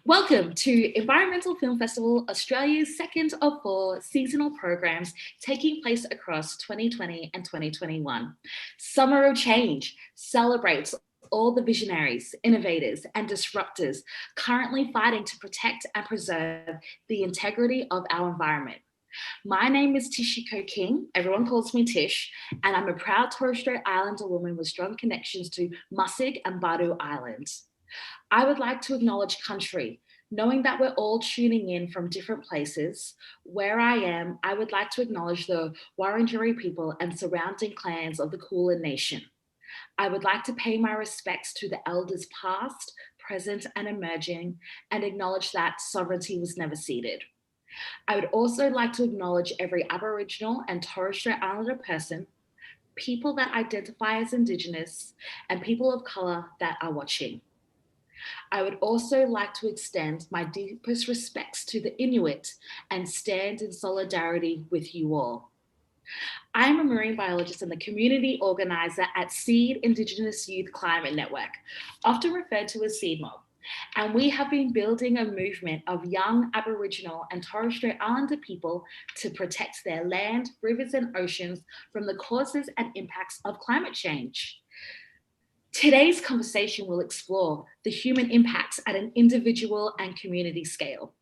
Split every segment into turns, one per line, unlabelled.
Welcome to Environmental Film Festival, Australia's second of 4 seasonal programs taking place across 2020 and 2021. Summer of Change celebrates all the visionaries, innovators, and disruptors currently fighting to protect and preserve the integrity of our environment. My name is Tishiko King, everyone calls me Tish, and I'm a proud Torres Strait Islander woman with strong connections to Musig and Badu Islands. I would like to acknowledge country, knowing that we're all tuning in from different places. Where I am, I would like to acknowledge the Wurundjeri people and surrounding clans of the Kulin Nation. I would like to pay my respects to the elders past, present, and emerging, and acknowledge that sovereignty was never ceded. I would also like to acknowledge every Aboriginal and Torres Strait Islander person, people that identify as Indigenous, and people of colour that are watching. I would also like to extend my deepest respects to the Inuit and stand in solidarity with you all. I'm a marine biologist and the community organiser at SEED Indigenous Youth Climate Network, often referred to as SEED Mob. And we have been building a movement of young Aboriginal and Torres Strait Islander people to protect their land, rivers, and oceans from the causes and impacts of climate change. Today's conversation will explore the human impacts at an individual and community scale.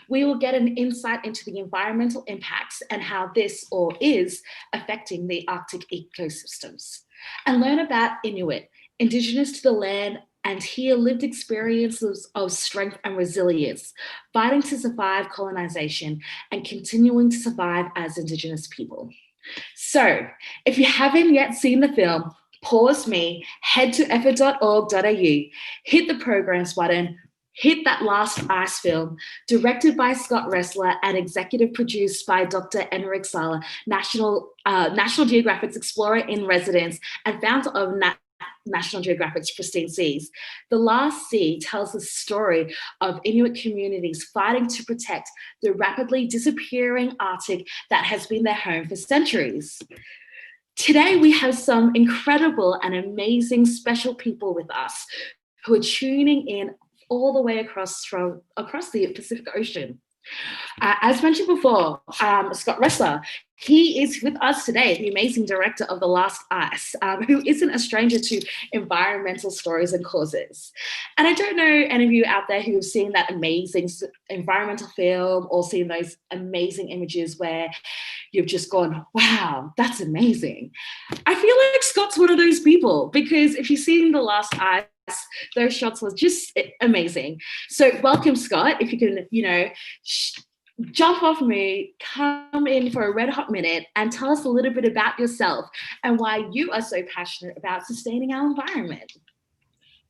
We will get an insight into the environmental impacts and how this or is affecting the Arctic ecosystems, and learn about Inuit, Indigenous to the land, and hear lived experiences of strength and resilience, fighting to survive colonisation and continuing to survive as Indigenous people. So, if you haven't yet seen the film, pause me, head to effa.org.au, hit the programs button, hit that last ice film, directed by Scott Resler and executive produced by Dr. Enric Sala, National Geographic's Explorer in Residence and founder of National Geographic's Pristine Seas. The Last Sea tells the story of Inuit communities fighting to protect the rapidly disappearing Arctic that has been their home for centuries. Today, we have some incredible and amazing special people with us who are tuning in all the way across the Pacific Ocean. As mentioned before, Scott Resler, he is with us today, the amazing director of The Last Ice, who isn't a stranger to environmental stories and causes. And I don't know any of you out there who have seen that amazing environmental film or seen those amazing images where you've just gone, wow, that's amazing. I feel like Scott's one of those people, because if you've seen The Last Ice, those shots were just amazing. So welcome, Scott. If you can, jump off me, come in for a red hot minute and tell us a little bit about yourself and why you are so passionate about sustaining our environment.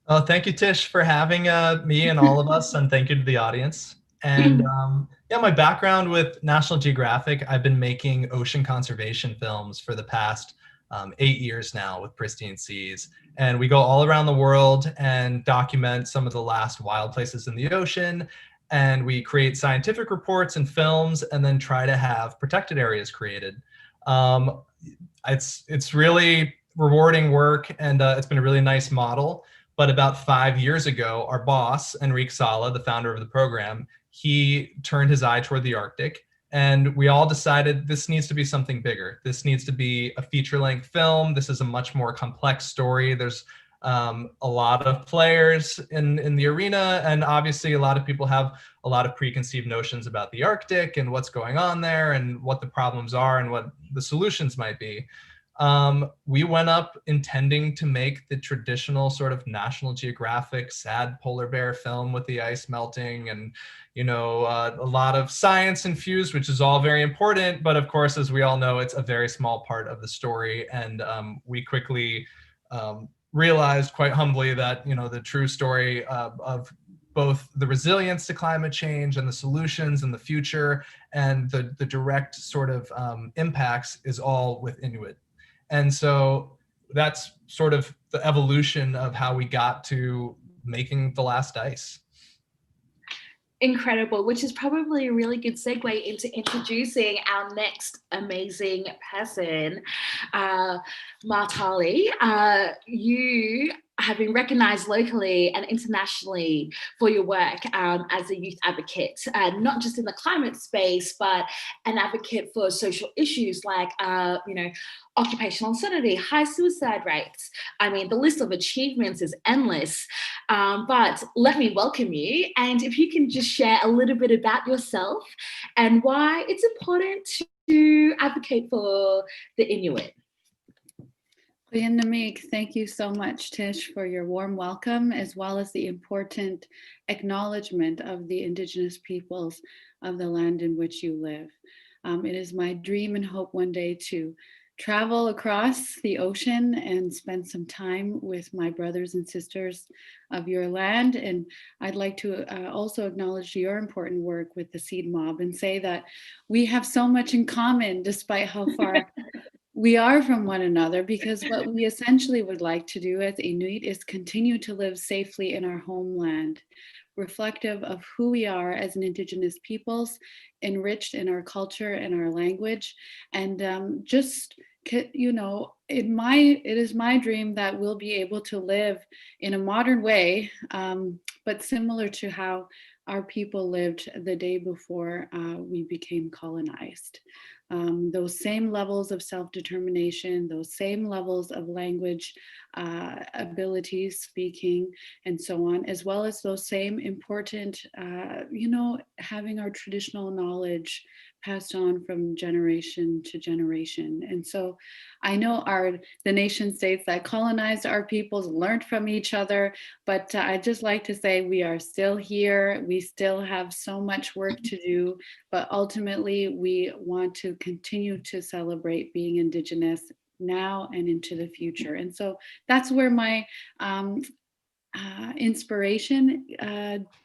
Oh, thank you, Tish, for having me and all of us, and thank you to the audience. And my background with National Geographic, I've been making ocean conservation films for the past 8 years now with Pristine Seas. And we go all around the world and document some of the last wild places in the ocean. And we create scientific reports and films and then try to have protected areas created. It's really rewarding work, and it's been a really nice model. But about 5 years ago, our boss, Enric Sala, the founder of the program, he turned his eye toward the Arctic. And we all decided this needs to be something bigger. This needs to be a feature-length film. This is a much more complex story. There's a lot of players in the arena, and obviously a lot of people have a lot of preconceived notions about the Arctic and what's going on there and what the problems are and what the solutions might be. We went up intending to make the traditional sort of National Geographic sad polar bear film with the ice melting and, a lot of science infused, which is all very important. But of course, as we all know, it's a very small part of the story. And we quickly realized quite humbly that, the true story of both the resilience to climate change and the solutions and the future and the direct sort of impacts is all with Inuit. And so that's sort of the evolution of how we got to making The Last Ice.
Incredible, which is probably a really good segue into introducing our next amazing person, Maatalii. You have been recognized locally and internationally for your work as a youth advocate, not just in the climate space, but an advocate for social issues like, occupational uncertainty, high suicide rates. I mean, the list of achievements is endless, but let me welcome you. And if you can just share a little bit about yourself and why it's important to advocate for the Inuit.
Thank you so much, Tish, for your warm welcome, as well as the important acknowledgement of the Indigenous peoples of the land in which you live. It is my dream and hope one day to travel across the ocean and spend some time with my brothers and sisters of your land. And I'd like to also acknowledge your important work with the Seed Mob and say that we have so much in common despite how far we are from one another, because what we essentially would like to do as Inuit is continue to live safely in our homeland, reflective of who we are as an Indigenous peoples, enriched in our culture and our language. And it is my dream that we'll be able to live in a modern way, but similar to how our people lived the day before we became colonized. Those same levels of self-determination, those same levels of language abilities, speaking, and so on, as well as those same important, having our traditional knowledge passed on from generation to generation. And so I know the nation states that colonized our peoples learned from each other, but I'd just like to say we are still here. We still have so much work to do, but ultimately we want to continue to celebrate being Indigenous now and into the future. And so that's where my inspiration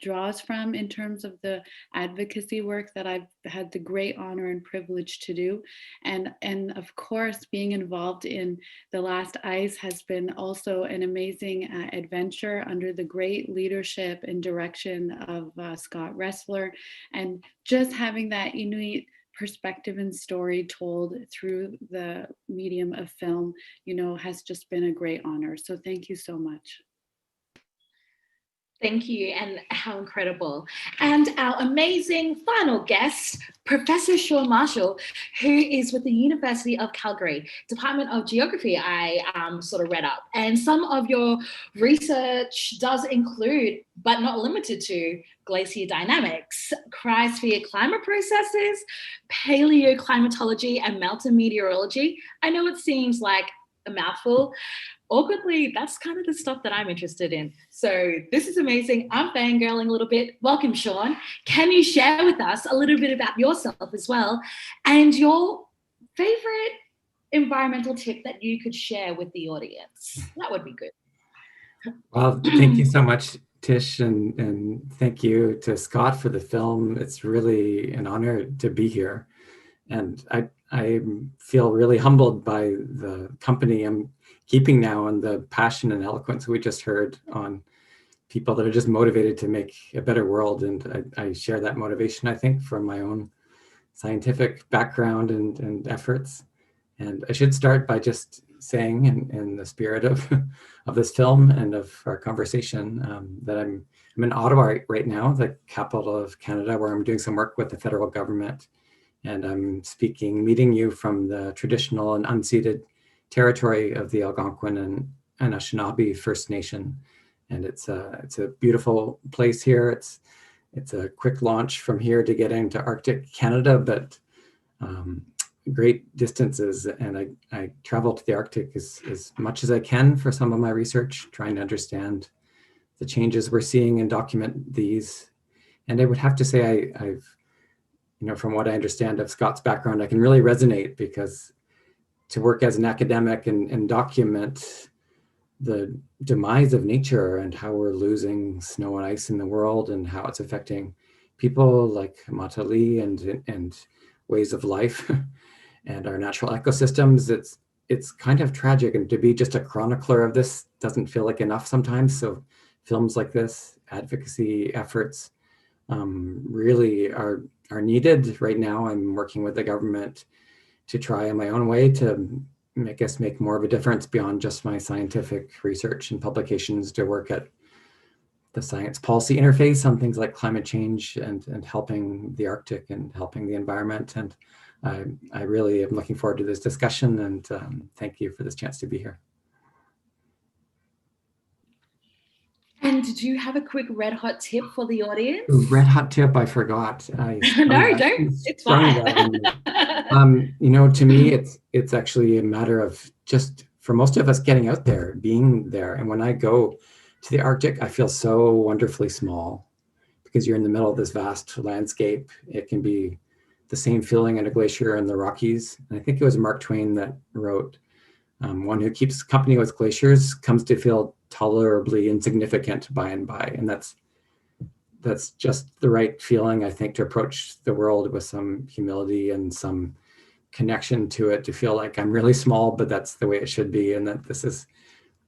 draws from in terms of the advocacy work that I've had the great honor and privilege to do. And of course, being involved in The Last Ice has been also an amazing adventure under the great leadership and direction of Scott Resler. And just having that Inuit perspective and story told through the medium of film, has just been a great honor. So thank you so much.
Thank you, and how incredible. And our amazing final guest, Professor Shawn Marshall, who is with the University of Calgary, Department of Geography, I sort of read up. And some of your research does include, but not limited to, glacier dynamics, cryosphere climate processes, paleoclimatology, and mountain meteorology. I know it seems like a mouthful. Awkwardly, that's kind of the stuff that I'm interested in. So this is amazing. I'm fangirling a little bit. Welcome, Shawn. Can you share with us a little bit about yourself as well and your favorite environmental tip that you could share with the audience? That would be good.
Well, thank you so much, Tish, and thank you to Scott for the film. It's really an honor to be here. And I feel really humbled by the company I'm keeping now and the passion and eloquence we just heard on people that are just motivated to make a better world. And I share that motivation, I think, from my own scientific background and efforts. And I should start by just saying, in the spirit of this film and of our conversation, that I'm in Ottawa right now, the capital of Canada, where I'm doing some work with the federal government. And I'm meeting you from the traditional and unceded territory of the Algonquin and Anishinaabe First Nation. And it's a beautiful place here. It's a quick launch from here to get into Arctic Canada, but great distances. And I travel to the Arctic as much as I can for some of my research, trying to understand the changes we're seeing and document these. And I would have to say I've from what I understand of Scott's background, I can really resonate, because to work as an academic and document the demise of nature and how we're losing snow and ice in the world and how it's affecting people like Maatalii and ways of life and our natural ecosystems, it's kind of tragic. And to be just a chronicler of this doesn't feel like enough sometimes. So films like this, advocacy efforts, really are needed right now. I'm working with the government to try in my own way to I guess, make more of a difference beyond just my scientific research and publications to work at the science policy interface on things like climate change and helping the Arctic and helping the environment. And I really am looking forward to this discussion, and thank you for this chance to be here.
And do you have a quick red hot tip for the audience?
Red hot tip, I forgot.
No, don't. It's fine.
You know, to me, it's actually a matter of just, for most of us, getting out there, being there. And when I go to the Arctic, I feel so wonderfully small because you're in the middle of this vast landscape. It can be the same feeling at a glacier in the Rockies. And I think it was Mark Twain that wrote, one who keeps company with glaciers comes to feel tolerably insignificant by and by. And that's just the right feeling, I think, to approach the world with some humility and some connection to it, to feel like I'm really small, but that's the way it should be, and that this is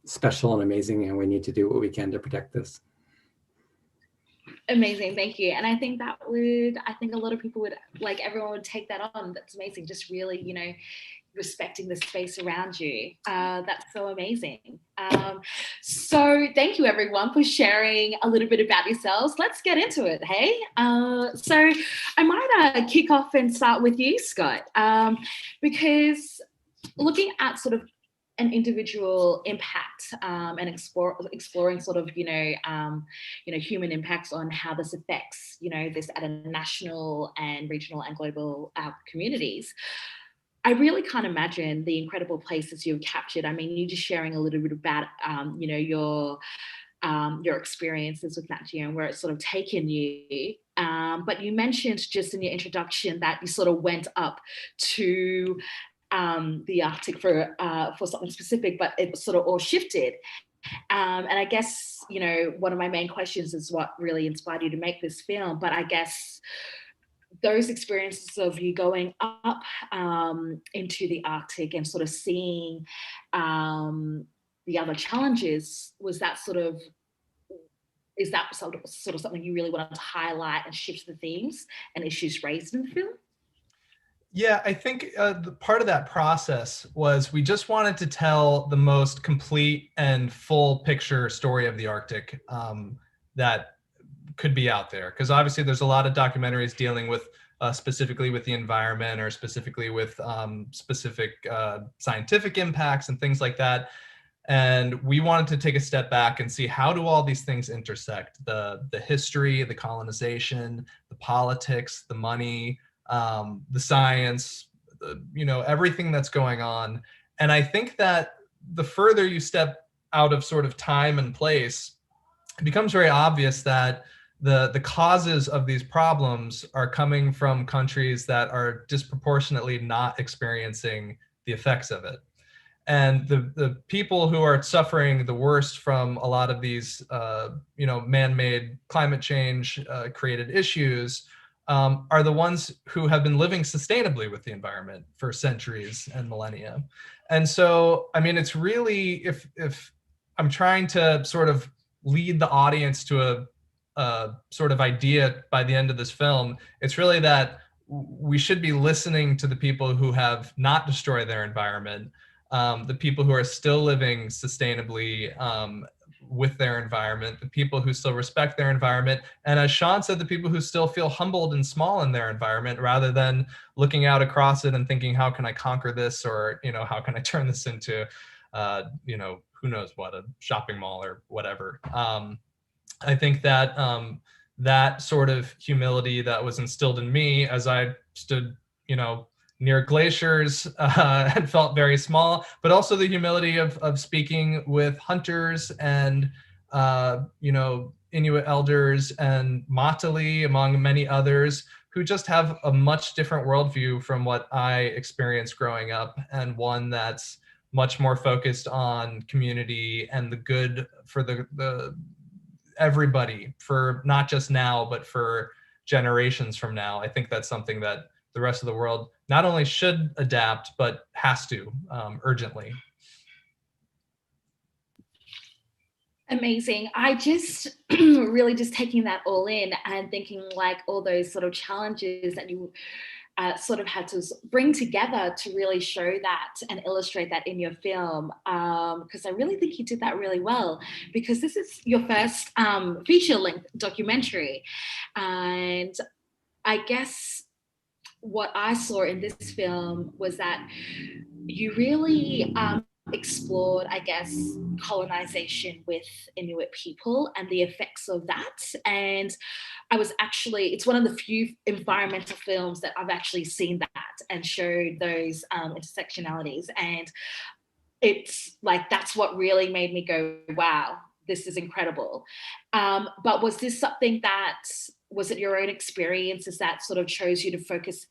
special and amazing, and we need to do what we can to protect this.
Amazing, thank you. And I think a lot of people would, like, everyone would take that on. That's amazing. Just really, you know, respecting the space around you. That's so amazing. So thank you everyone for sharing a little bit about yourselves. Let's get into it, hey? So I might kick off and start with you, Scott, because looking at sort of an individual impact and exploring sort of, human impacts on how this affects, this at a national and regional and global communities. I really can't imagine the incredible places you've captured. I mean, you just sharing a little bit about, your experiences with Nat Geo and where it's sort of taken you. But you mentioned just in your introduction that you sort of went up to the Arctic for something specific, but it sort of all shifted. And I guess, one of my main questions is what really inspired you to make this film. But I guess those experiences of you going up into the Arctic and sort of seeing the other challenges, is that sort of something you really wanted to highlight and shift the themes and issues raised in the film?
Yeah, I think the part of that process was we just wanted to tell the most complete and full picture story of the Arctic that could be out there. Because obviously there's a lot of documentaries dealing with specifically with the environment or specifically with specific scientific impacts and things like that. And we wanted to take a step back and see, how do all these things intersect? The history, the colonization, the politics, the money, the science, everything that's going on. And I think that the further you step out of sort of time and place, it becomes very obvious that the causes of these problems are coming from countries that are disproportionately not experiencing the effects of it. And the people who are suffering the worst from a lot of these, man-made climate change created issues are the ones who have been living sustainably with the environment for centuries and millennia. And so, I mean, it's really, if I'm trying to sort of lead the audience to a sort of idea by the end of this film, it's really that we should be listening to the people who have not destroyed their environment, the people who are still living sustainably with their environment, the people who still respect their environment, and as Shawn said, the people who still feel humbled and small in their environment, rather than looking out across it and thinking, how can I conquer this, or how can I turn this into who knows what, a shopping mall or whatever. I think that that sort of humility that was instilled in me as I stood near glaciers and felt very small, but also the humility of speaking with hunters and, Inuit elders and Maatalii, among many others, who just have a much different worldview from what I experienced growing up, and one that's much more focused on community and the good for the everybody, for not just now, but for generations from now. I think that's something that the rest of the world not only should adapt, but has to urgently.
Amazing. I just really just taking that all in and thinking like all those sort of challenges that you sort of had to bring together to really show that and illustrate that in your film, because I really think you did that really well, because this is your first feature-length documentary. And I guess what I saw in this film was that you really explored, I guess, colonization with Inuit people and the effects of that. And it's one of the few environmental films that I've actually seen that and showed those intersectionalities. And it's like, that's what really made me go, wow, this is incredible. But was this something was it your own experiences that sort of chose you to focus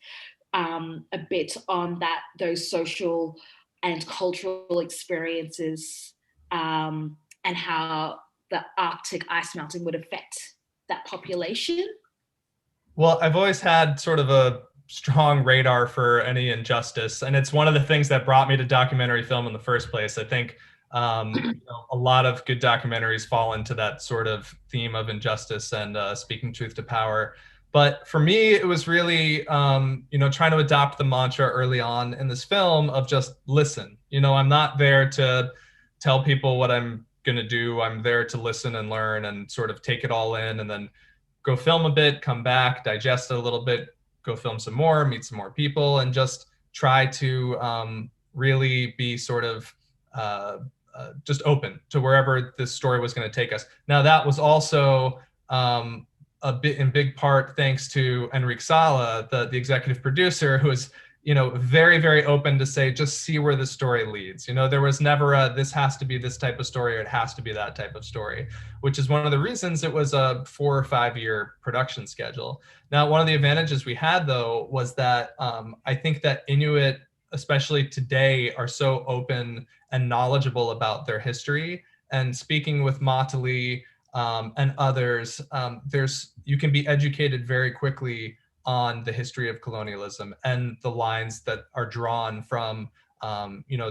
a bit on those social and cultural experiences, and how the Arctic ice melting would affect that population?
Well, I've always had sort of a strong radar for any injustice, and it's one of the things that brought me to documentary film in the first place. I think a lot of good documentaries fall into that sort of theme of injustice and speaking truth to power. But for me, it was really, trying to adopt the mantra early on in this film of just listen. I'm not there to tell people what I'm going to do. I'm there to listen and learn and sort of take it all in, and then go film a bit, come back, digest it a little bit, go film some more, meet some more people, and just try to really be sort of just open to wherever this story was going to take us. Now, that was also in big part thanks to Enrique Sala, the executive producer, who was very, very open to say, just see where the story leads. There was never this has to be this type of story, or it has to be that type of story, which is one of the reasons it was a 4 or 5 year production schedule. Now, one of the advantages we had, though, was that I think that Inuit, especially today, are so open and knowledgeable about their history. And speaking with Maatalii and others, you can be educated very quickly on the history of colonialism and the lines that are drawn from,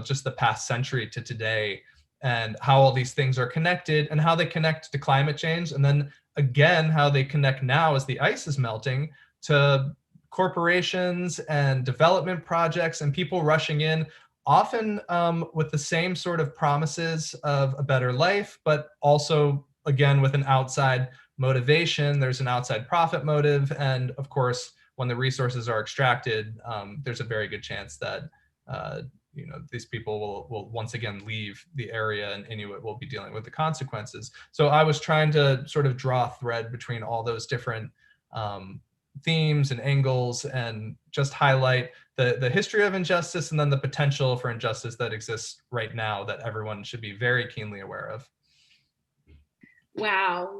just the past century to today, and how all these things are connected and how they connect to climate change. And then again, how they connect now as the ice is melting to corporations and development projects and people rushing in, often with the same sort of promises of a better life, but also, again, with an outside motivation. There's an outside profit motive. And of course, when the resources are extracted, there's a very good chance that these people will once again leave the area, and Inuit will be dealing with the consequences. So I was trying to sort of draw a thread between all those different themes and angles, and just highlight the history of injustice and then the potential for injustice that exists right now that everyone should be very keenly aware of.
Wow,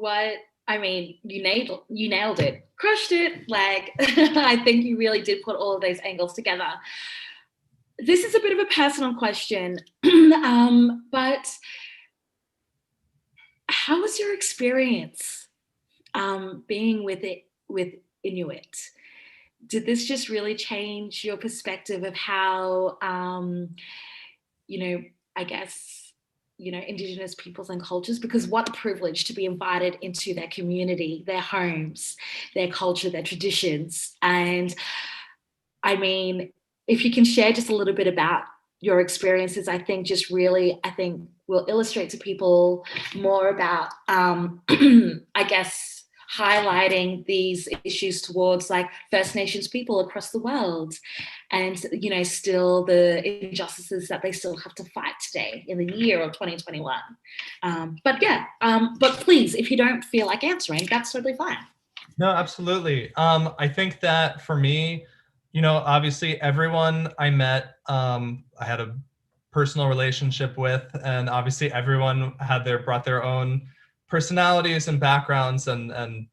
you nailed it, crushed it. Like, I think you really did put all of those angles together. This is a bit of a personal question, but how was your experience being with Inuit? Did this just really change your perspective of how, I guess, Indigenous peoples and cultures? Because what a privilege to be invited into their community, their homes, their culture, their traditions. And I mean, if you can share just a little bit about your experiences, I think will illustrate to people more about, I guess, highlighting these issues towards like First Nations people across the world, and still the injustices that they still have to fight today in the year of 2021. But please, if you don't feel like answering, that's totally fine.
No, absolutely. I think that for me, obviously everyone I met, I had a personal relationship with, and obviously everyone brought their own personalities and backgrounds and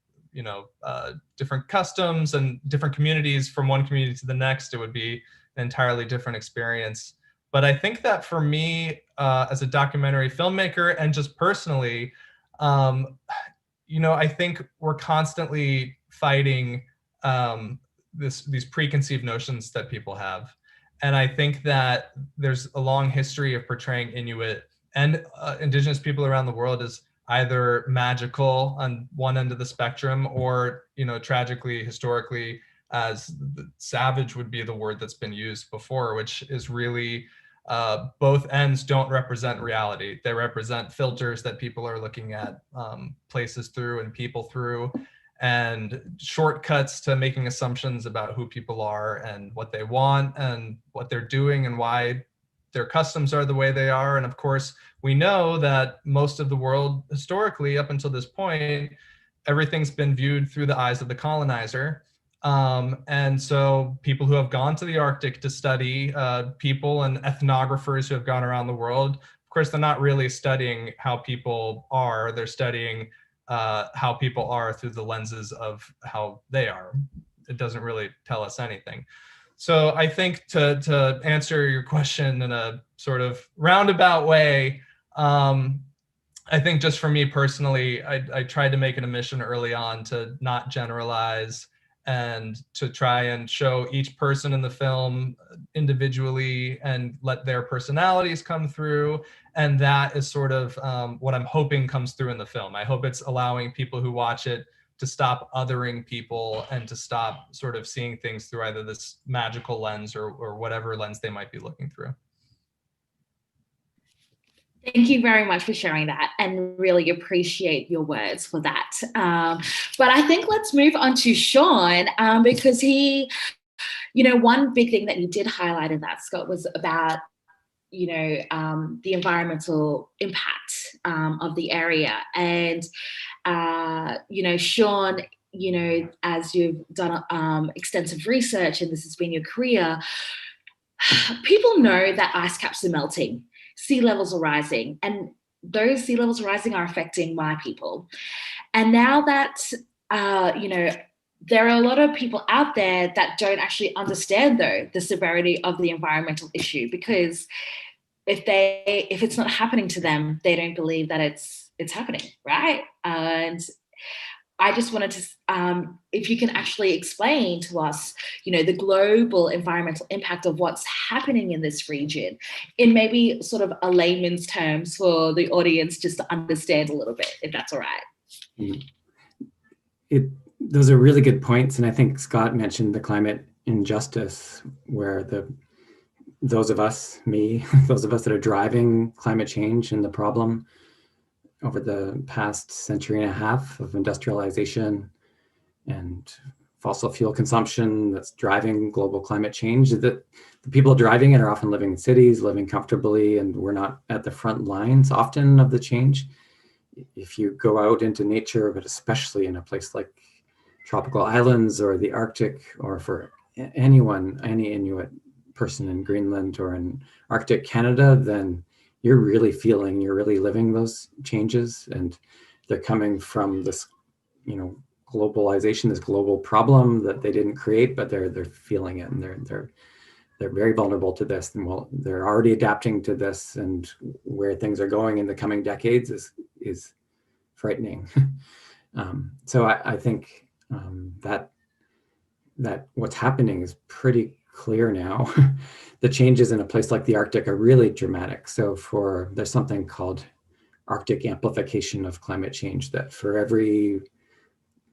different customs and different communities. From one community to the next, it would be an entirely different experience. But I think that for me, as a documentary filmmaker and just personally, I think we're constantly fighting these preconceived notions that people have. And I think that there's a long history of portraying Inuit and Indigenous people around the world as either magical on one end of the spectrum, or tragically, historically as savage would be the word that's been used before, which is really both ends don't represent reality. They represent filters that people are looking at places through and people through, and shortcuts to making assumptions about who people are and what they want and what they're doing and why their customs are the way they are. And of course, we know that most of the world historically, up until this point, everything's been viewed through the eyes of the colonizer. And so people who have gone to the Arctic to study, people and ethnographers who have gone around the world, of course, they're not really studying how people are, they're studying how people are through the lenses of how they are. It doesn't really tell us anything. So I think to answer your question in a sort of roundabout way, I think just for me personally, I tried to make it a mission early on to not generalize and to try and show each person in the film individually and let their personalities come through. And that is sort of what I'm hoping comes through in the film. I hope it's allowing people who watch it to stop othering people and to stop sort of seeing things through either this magical lens or whatever lens they might be looking through.
Thank you very much for sharing that, and really appreciate your words for that. But I think let's move on to Shawn, because he, one big thing that he did highlight in that, Scott, was about, the environmental impact of the area. And, Shawn, as you've done extensive research and this has been your career, people know that ice caps are melting. Sea levels are rising, and those sea levels rising are affecting my people. And now that, there are a lot of people out there that don't actually understand, though, the severity of the environmental issue, because if it's not happening to them, they don't believe that it's happening, right? And I just wanted to, if you can actually explain to us, the global environmental impact of what's happening in this region in maybe sort of a layman's terms for the audience, just to understand a little bit, if that's all right.
Those are really good points. And I think Scott mentioned the climate injustice, where those of us that are driving climate change and the problem over the past century and a half of industrialization and fossil fuel consumption that's driving global climate change, that the people driving it are often living in cities, living comfortably, and we're not at the front lines often of the change. If you go out into nature, but especially in a place like tropical islands or the Arctic, or for anyone, any Inuit person in Greenland or in Arctic Canada, then you're really living those changes, and they're coming from this, globalization, this global problem that they didn't create, but they're feeling it, and they're very vulnerable to this, and they're already adapting to this, and where things are going in the coming decades is frightening. So I think that what's happening is pretty clear now. The changes in a place like the Arctic are really dramatic. So there's something called Arctic amplification of climate change, that for every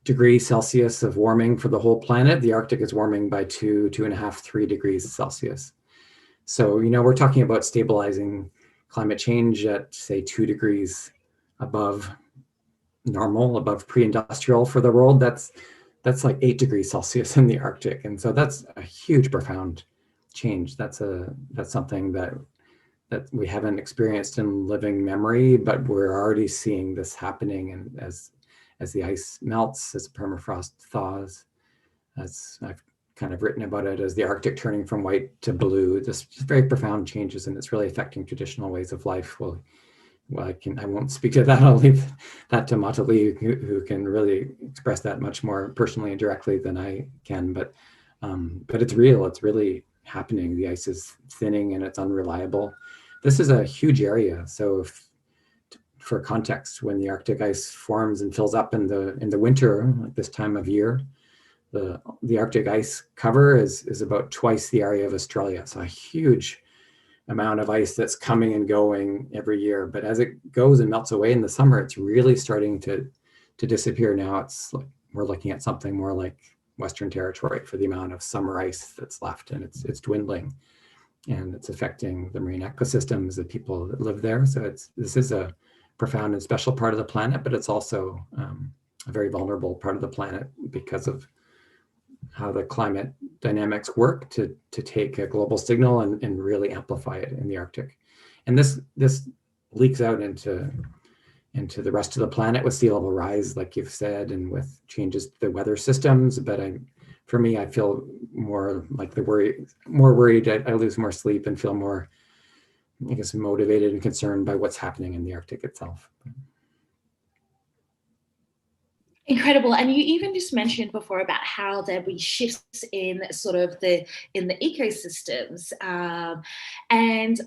degree Celsius of warming for the whole planet, the Arctic is warming by 2.5, 3 degrees Celsius. So, we're talking about stabilizing climate change at, say, 2 degrees above normal, above pre-industrial for the world. That's like 8 degrees Celsius in the Arctic. And so that's a huge, profound change. That's something that we haven't experienced in living memory, but we're already seeing this happening. And as the ice melts, as permafrost thaws, as I've kind of written about it, as the Arctic turning from white to blue, just very profound changes, and it's really affecting traditional ways of life. Well, I won't speak to that. I'll leave that to Maatalii, who can really express that much more personally and directly than I can. But it's real. It's really happening. The ice is thinning and it's unreliable. This is a huge area. So, for context, when the Arctic ice forms and fills up in the winter, like this time of year, the Arctic ice cover is about twice the area of Australia. So a huge amount of ice that's coming and going every year. But as it goes and melts away in the summer, it's really starting to disappear. Now we're looking at something more like Western Territory for the amount of summer ice that's left, and it's dwindling, and it's affecting the marine ecosystems, the people that live there. So this is a profound and special part of the planet, but it's also a very vulnerable part of the planet because of how the climate dynamics work to take a global signal and really amplify it in the Arctic. And this leaks out into the rest of the planet with sea level rise, like you've said, and with changes to the weather systems. But for me, I feel more like more worried. I lose more sleep and feel more, I guess, motivated and concerned by what's happening in the Arctic itself.
Incredible. And you even just mentioned before about how there'll be shifts in sort of the ecosystems. And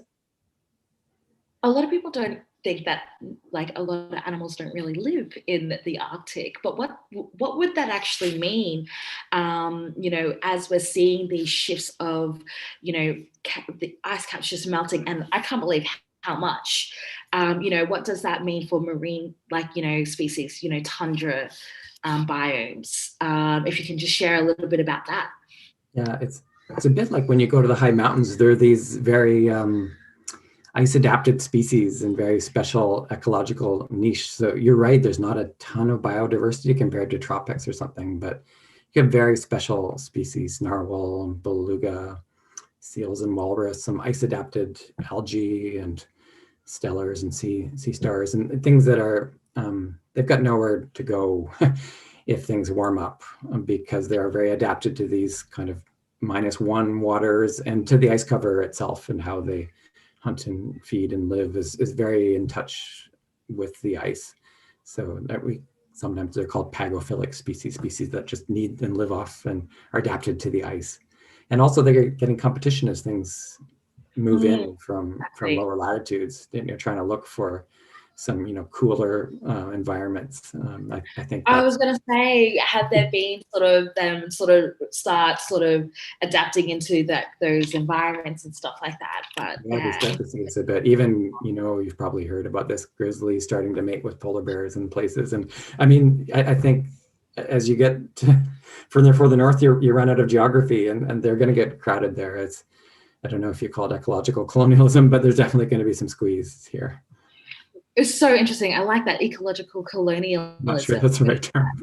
a lot of people don't think that, like, a lot of animals don't really live in the Arctic, but what would that actually mean, as we're seeing these shifts of, the ice caps just melting, and I can't believe how much, what does that mean for marine, species, tundra biomes? If you can just share a little bit about that.
Yeah, it's a bit like when you go to the high mountains, there are these very ice adapted species and very special ecological niche. So you're right, there's not a ton of biodiversity compared to tropics or something, but you have very special species, narwhal and beluga, seals and walrus, some ice adapted algae and stellars and sea stars, and things that are, they've got nowhere to go if things warm up, because they are very adapted to these kind of -1 waters and to the ice cover itself, and how they hunt and feed and live is very in touch with the ice. So that sometimes they're called pagophilic species that just need and live off and are adapted to the ice. And also they're getting competition as things move in from lower latitudes, trying to look for some cooler environments. I think
I was going to say, have there been them start adapting into those environments and stuff like that? But
yeah, we start to see this a bit. Even you've probably heard about this, grizzly starting to mate with polar bears in places. And I mean, I think as you get further north, you run out of geography, and they're going to get crowded there. I don't know if you call it ecological colonialism, but there's definitely going to be some squeeze here.
It's so interesting. I like that, ecological colonialism.
Not sure that's the right term.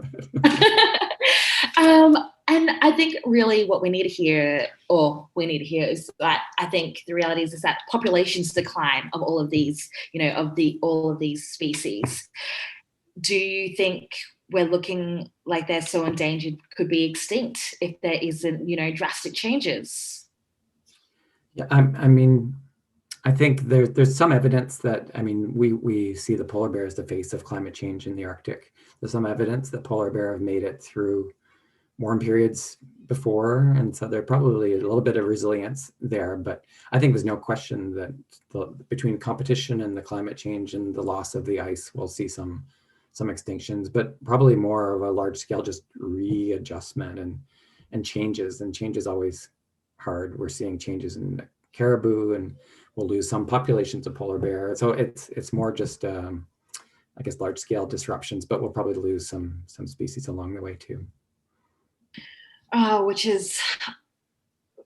And I think really what we need to hear is that, I think the reality is that populations decline of all of these, all of these species. Do you think we're looking like they're so endangered, could be extinct if there isn't, drastic changes?
Yeah, I mean, I think there's some evidence that, we see the polar bear as the face of climate change in the Arctic. There's some evidence that polar bear have made it through warm periods before, and so there's probably a little bit of resilience there. But I think there's no question that between competition and the climate change and the loss of the ice, we'll see some extinctions, but probably more of a large scale just readjustment and changes. And change is always hard. We're seeing changes in caribou, and we'll lose some populations of polar bear. So it's more just I guess large scale disruptions, but we'll probably lose some species along the way too.
Which is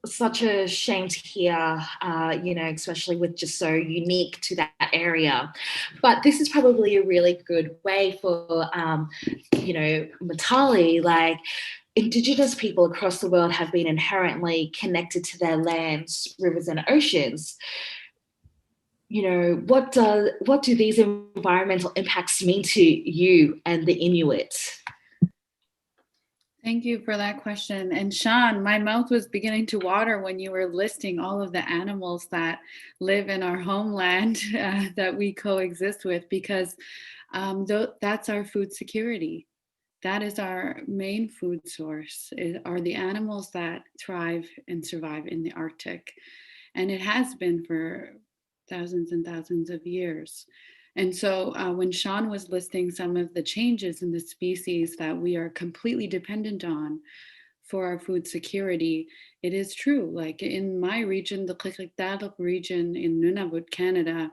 such a shame to hear, especially with just so unique to that area. But this is probably a really good way for, Maatalii, like, Indigenous people across the world have been inherently connected to their lands, rivers, and oceans. What do these environmental impacts mean to you and the Inuit?
Thank you for that question. And Shawn, my mouth was beginning to water when you were listing all of the animals that live in our homeland that we coexist with, because that's our food security. That is our main food source, are the animals that thrive and survive in the Arctic. And it has been for thousands and thousands of years. And so when Shawn was listing some of the changes in the species that we are completely dependent on for our food security, it is true. Like in my region, the Qikqtarjuq region in Nunavut, Canada,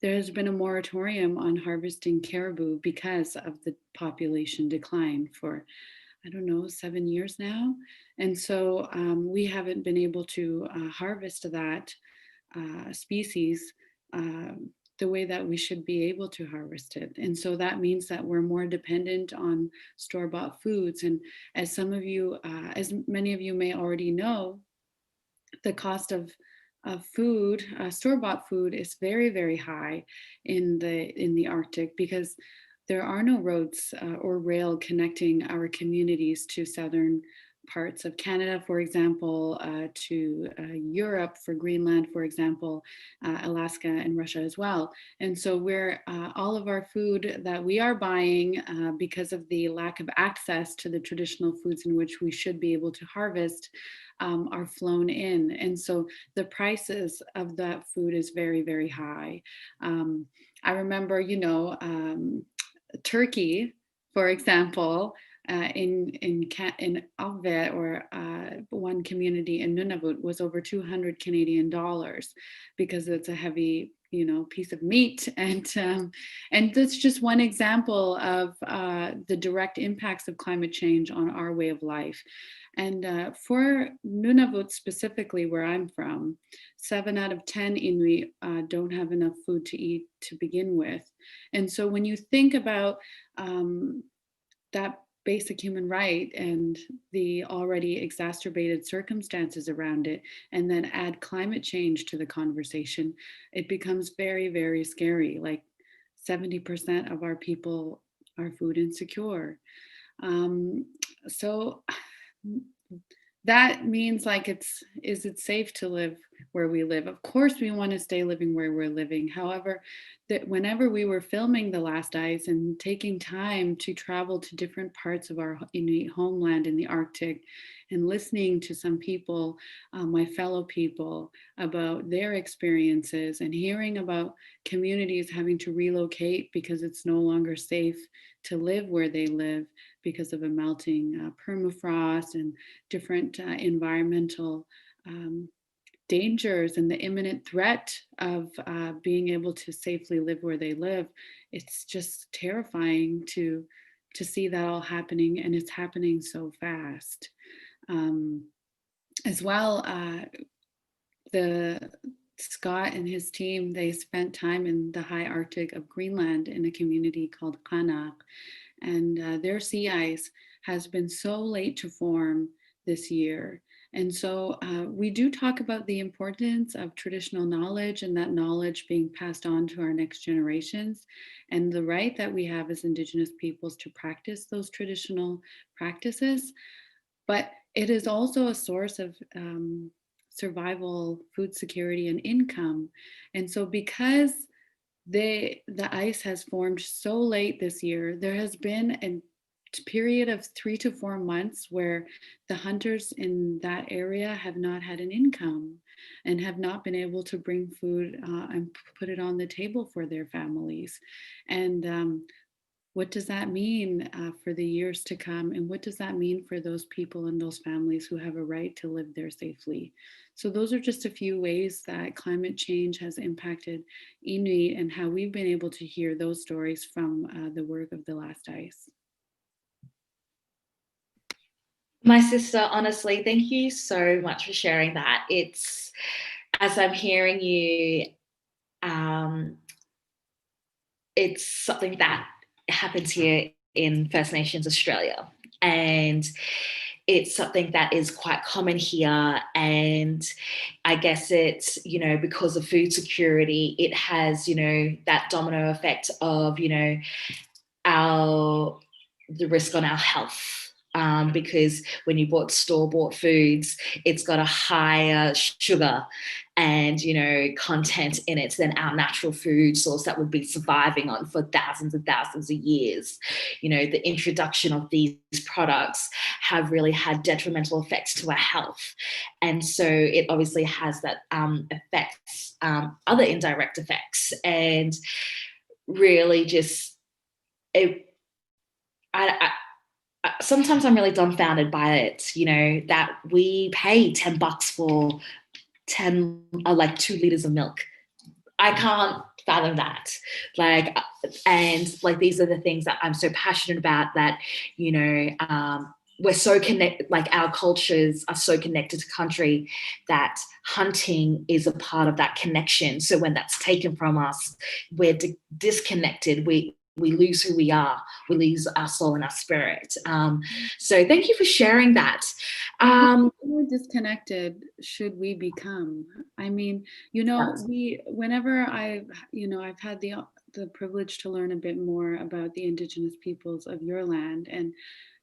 there has been a moratorium on harvesting caribou because of the population decline for I don't know, 7 years now. And so we haven't been able to harvest that species the way that we should be able to harvest it. And so that means that we're more dependent on store-bought foods. And as as many of you may already know, the cost of food, store-bought food, is very, very high in the Arctic, because there are no roads or rail connecting our communities to southern parts of Canada, for example, to Europe, for Greenland, for example, Alaska and Russia as well. And so all of our food that we are buying, because of the lack of access to the traditional foods in which we should be able to harvest, are flown in. And so the prices of that food is very, very high. I remember, turkey, for example, in Alvet, or one community in Nunavut, was over 200 Canadian dollars, because it's a heavy, piece of meat. And that's just one example of the direct impacts of climate change on our way of life. And for Nunavut specifically, where I'm from, 7 out of 10 Inuit don't have enough food to eat to begin with. And so when you think about that basic human right and the already exacerbated circumstances around it, and then add climate change to the conversation, it becomes very, very scary. Like 70% of our people are food insecure. So that means, like, is it safe to live where we live? Of course we want to stay living where we're living. However, that whenever we were filming The Last Ice and taking time to travel to different parts of our Inuit homeland in the Arctic, and listening to some people, my fellow people, about their experiences, and hearing about communities having to relocate because it's no longer safe to live where they live because of a melting permafrost and different environmental dangers, and the imminent threat of being able to safely live where they live, it's just terrifying to see that all happening, and it's happening so fast. As well, Scott and his team, they spent time in the high Arctic of Greenland in a community called Qaanaaq, and their sea ice has been so late to form this year. And so we do talk about the importance of traditional knowledge, and that knowledge being passed on to our next generations, and the right that we have as Indigenous peoples to practice those traditional practices. But it is also a source of survival, food security, and income. And so because the ice has formed so late this year, there has been a period of 3 to 4 months where the hunters in that area have not had an income, and have not been able to bring food and put it on the table for their families. And what does that mean for the years to come? And what does that mean for those people and those families who have a right to live there safely? So those are just a few ways that climate change has impacted Inuit, and how we've been able to hear those stories from the work of The Last Ice.
My sister, honestly, thank you so much for sharing that. It's, as I'm hearing you, it's something that happens here in First Nations Australia. And it's something that is quite common here. And I guess it's, because of food security, it has, that domino effect of, the risk on our health. Because when you bought store-bought foods, it's got a higher sugar and, content in it than our natural food source that would be surviving on for thousands and thousands of years. The introduction of these products have really had detrimental effects to our health. And so it obviously has that effects, other indirect effects, and really just, sometimes I'm really dumbfounded by it, that we pay $10 for 2 liters of milk. I can't fathom that. And these are the things that I'm so passionate about, that, we're so connected, like our cultures are so connected to country that hunting is a part of that connection. So when that's taken from us, we're disconnected. We lose who we are. We lose our soul and our spirit. So thank you for sharing that.
How more disconnected should we become? I mean, whenever I've had the privilege to learn a bit more about the Indigenous peoples of your land, and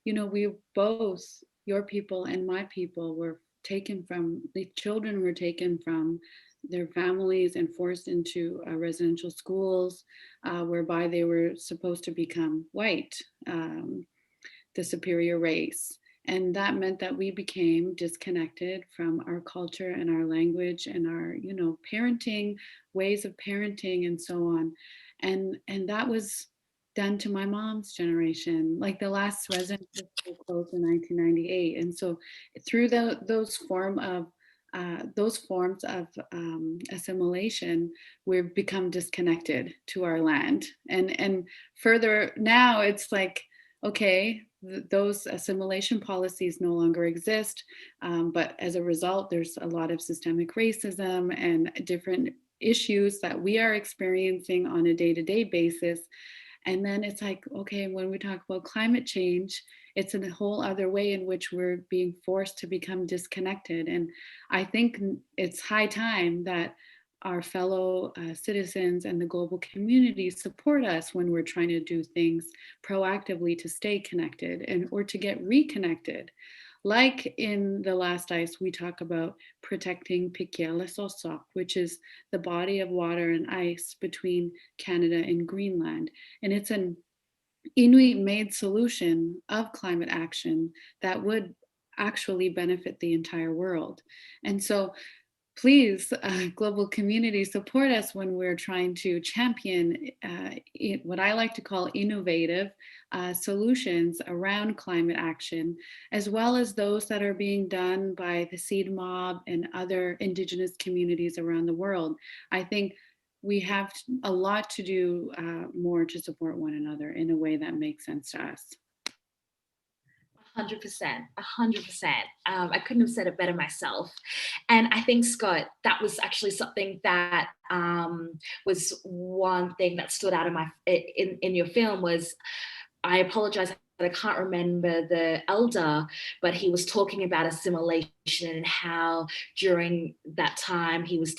we both, your people and my people, the children were taken from their families and forced into residential schools, whereby they were supposed to become white, the superior race. And that meant that we became disconnected from our culture and our language and our, parenting, ways of parenting and so on. And that was done to my mom's generation. Like the last residential school closed in 1998. And so through those forms of assimilation, we've become disconnected to our land. And further now, it's like, okay, those assimilation policies no longer exist, but as a result, there's a lot of systemic racism and different issues that we are experiencing on a day-to-day basis. And then it's like, okay, when we talk about climate change, it's a whole other way in which we're being forced to become disconnected. And I think it's high time that our fellow citizens and the global community support us when we're trying to do things proactively to stay connected or to get reconnected. Like in The Last Ice, we talk about protecting Pikialasosok, which is the body of water and ice between Canada and Greenland. And it's an Inuit-made solution of climate action that would actually benefit the entire world. And so please, global community, support us when we're trying to champion what I like to call innovative solutions around climate action, as well as those that are being done by the Seed Mob and other Indigenous communities around the world. I think we have a lot to do more to support one another in a way that makes sense to us.
100%. I couldn't have said it better myself. And I think, Scott, that was actually something that was one thing that stood out in your film was, I apologize, I can't remember the elder, but he was talking about assimilation and how during that time he was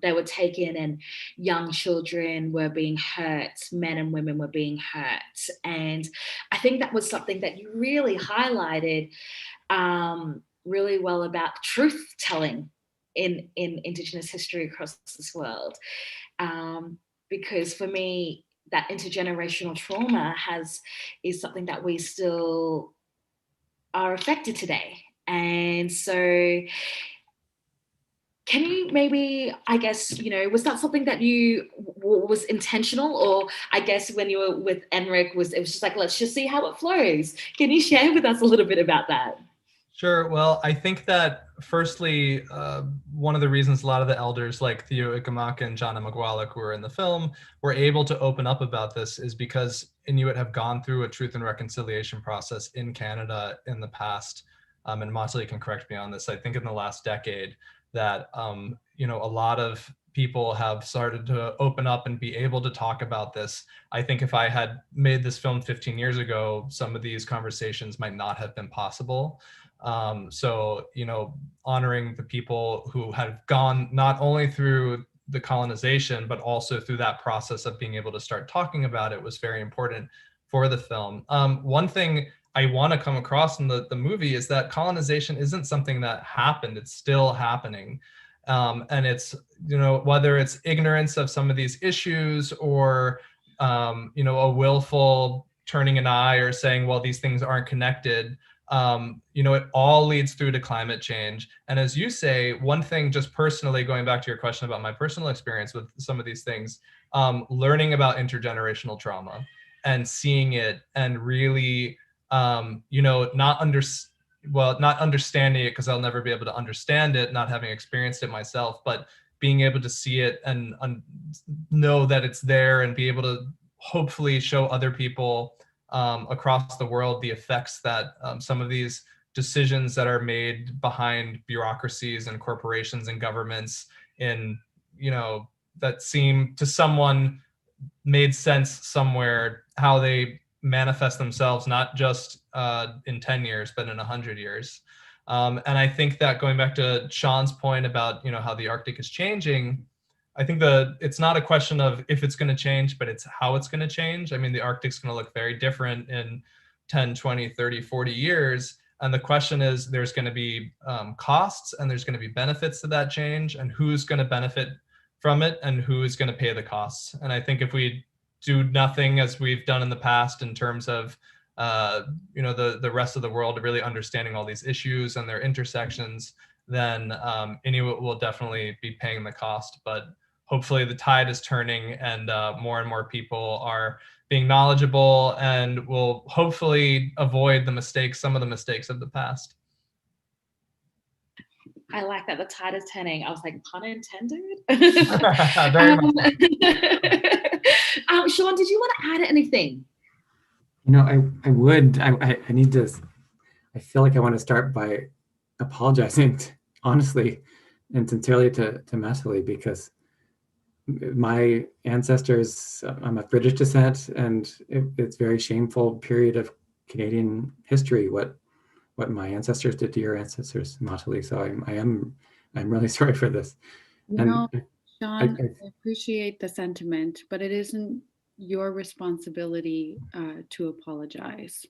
they were taken and young children were being hurt, men and women were being hurt. And I think that was something that you really highlighted really well about truth telling in Indigenous history across this world. Because for me, that intergenerational trauma is something that we still are affected today. And so can you maybe, I guess, was that something that was intentional, or I guess when you were with Enric, it was just like, let's just see how it flows? Can you share with us a little bit about that?
Sure. Well, I think that firstly, one of the reasons a lot of the elders like Theo Ikamaka and John Okalik, who were in the film, were able to open up about this is because Inuit have gone through a truth and reconciliation process in Canada in the past. And Maatalii can correct me on this. I think in the last decade that, a lot of people have started to open up and be able to talk about this. I think if I had made this film 15 years ago, some of these conversations might not have been possible. So, honoring the people who have gone not only through the colonization, but also through that process of being able to start talking about it was very important for the film. One thing I want to come across in the movie is that colonization isn't something that happened, it's still happening. And it's, whether it's ignorance of some of these issues or, a willful turning an eye or saying, well, these things aren't connected. It all leads through to climate change. And as you say, one thing, just personally, going back to your question about my personal experience with some of these things, learning about intergenerational trauma and seeing it and really, not understanding it because I'll never be able to understand it, not having experienced it myself, but being able to see it and know that it's there and be able to hopefully show other people across the world, the effects that some of these decisions that are made behind bureaucracies and corporations and governments in, that seem to someone made sense somewhere, how they manifest themselves, not just in 10 years, but in 100 years. And I think that going back to Shawn's point about, how the Arctic is changing, I think it's not a question of if it's going to change, but it's how it's going to change. I mean, the Arctic's going to look very different in 10, 20, 30, 40 years. And the question is, there's going to be costs and there's going to be benefits to that change, and who's going to benefit from it and who is going to pay the costs. And I think if we do nothing as we've done in the past in terms of the rest of the world really understanding all these issues and their intersections, then Inuit will definitely be paying the cost. But hopefully the tide is turning and more people are being knowledgeable and will hopefully avoid some of the mistakes of the past.
I like that the tide is turning. I was like, pun intended.
Very much.
Shawn, did you want to add anything?
I would. I need to. I feel like I want to start by apologizing, honestly and sincerely, to Maatalii, because my ancestors, I'm of British descent, and it's a very shameful period of Canadian history what my ancestors did to your ancestors, Maatalii. So I'm really sorry for this.
Shawn, I appreciate the sentiment, but it isn't your responsibility to apologize.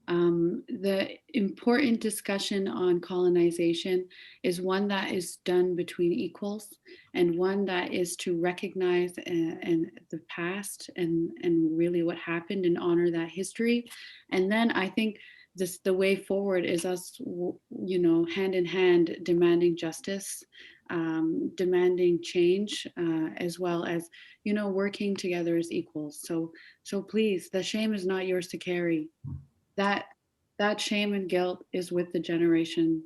The important discussion on colonization is one that is done between equals, and one that is to recognize and the past and really what happened and honor that history. And then I think the way forward is us, hand in hand, demanding justice, demanding change, as well as, working together as equals. So please, the shame is not yours to carry. That shame and guilt is with the generation